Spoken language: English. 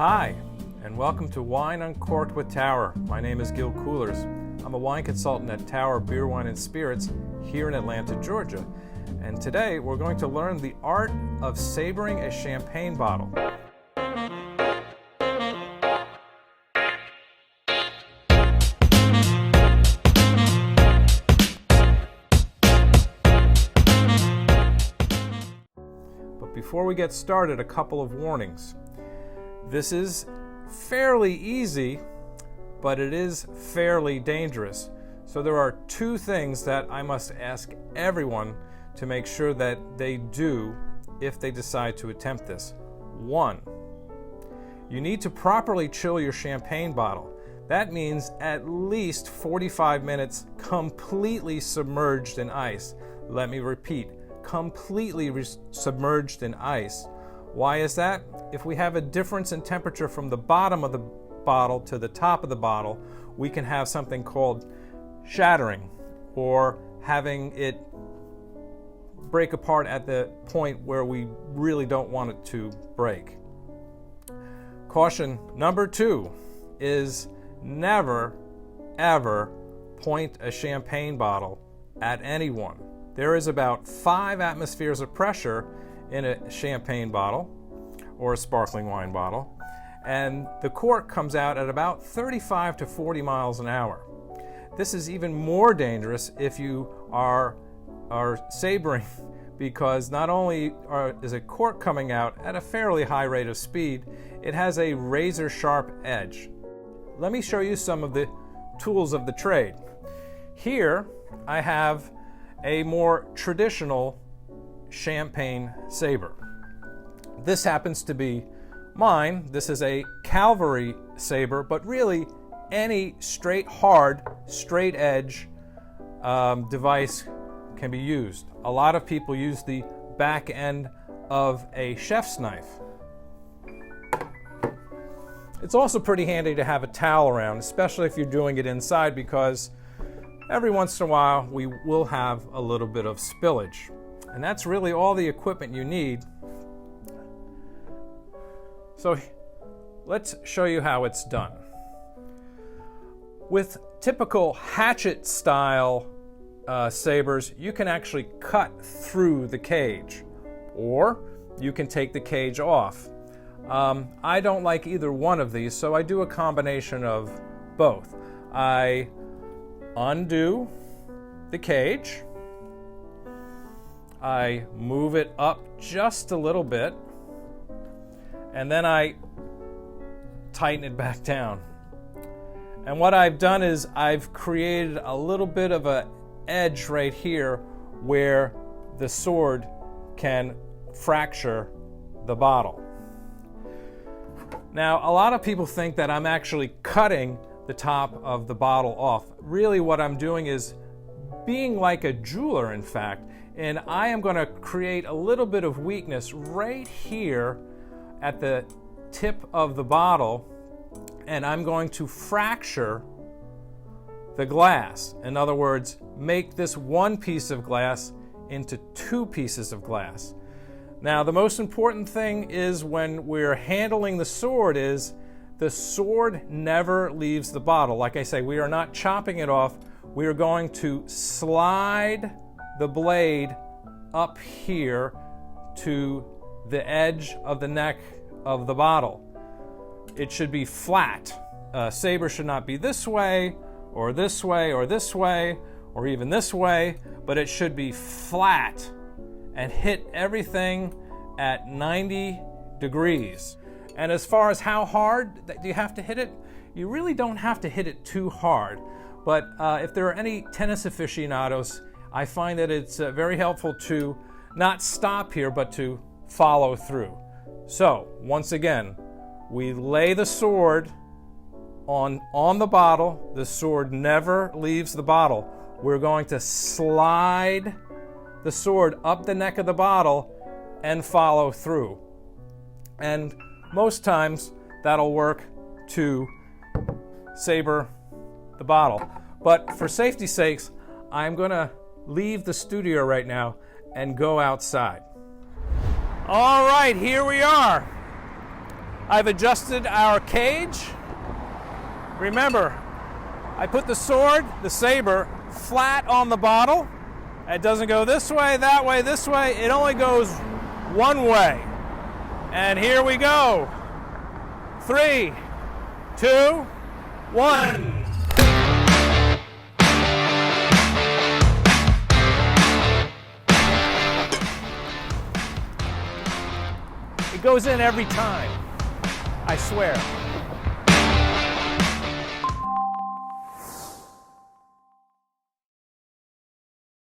Hi, and welcome to Wine Uncorked with Tower. My name is Gil. I'm a wine consultant at Tower Beer, Wine, and Spirits here in Atlanta, Georgia. And today we're going to learn the art of sabering a champagne bottle. But before we get started, a couple of warnings. This is fairly easy, but it is fairly dangerous. So there are two things that I must ask everyone to make sure that they do if they decide to attempt this. One, you need to properly chill your champagne bottle. That means at least 45 minutes completely submerged in ice. Let me repeat, completely submerged in ice. Why is that? If we have a difference in temperature from the bottom of the bottle to the top of the bottle, we can have something called shattering, or having it break apart at the point where we really don't want it to break. Caution number 2 is never, ever point a champagne bottle at anyone. There is about 5 atmospheres of pressure in a champagne bottle or a sparkling wine bottle, and the cork comes out at about 35 to 40 miles an hour. This is even more dangerous if you are sabering, because not only is a cork coming out at a fairly high rate of speed, it has a razor sharp edge. Let me show you some of the tools of the trade. Here I have a more traditional champagne saber. This happens to be mine. This is a cavalry saber, but really any straight edge device can be used. A lot of people use the back end of a chef's knife. It's also pretty handy to have a towel around, especially if you're doing it inside, because every once in a while we will have a little bit of spillage. And that's really all the equipment you need. So let's show you how it's done. With typical hatchet style sabers, you can actually cut through the cage, or you can take the cage off. I don't like either one of these, so I do a combination of both. I undo the cage, I move it up just a little bit, and then I tighten it back down. And what I've done is I've created a little bit of an edge right here where the sword can fracture the bottle. Now, a lot of people think that I'm actually cutting the top of the bottle off. Really what I'm doing is being like a jeweler, in fact, and I am going to create a little bit of weakness right here at the tip of the bottle, and I'm going to fracture the glass. In other words, make this one piece of glass into 2 pieces of glass. Now, the most important thing is when we're handling the sword is the sword never leaves the bottle. Like I say, we are not chopping it off. We are going to slide the blade up here to the edge of the neck of the bottle. It should be flat. A saber should not be this way, or this way, or this way, or even this way, but it should be flat and hit everything at 90 degrees. And as far as how hard do you have to hit it, you really don't have to hit it too hard. But if there are any tennis aficionados, I find that it's very helpful to not stop here, but to follow through. So, once again, we lay the sword on the bottle. The sword never leaves the bottle. We're going to slide the sword up the neck of the bottle and follow through. And most times that'll work to saber the bottle. But for safety's sakes, I'm going to leave the studio right now and go outside. All right, here we are. I've adjusted our cage. Remember, I put the sword, the saber, flat on the bottle. It doesn't go this way, that way, this way. It only goes one way. And here we go. 3, 2, 1. It goes in every time, I swear.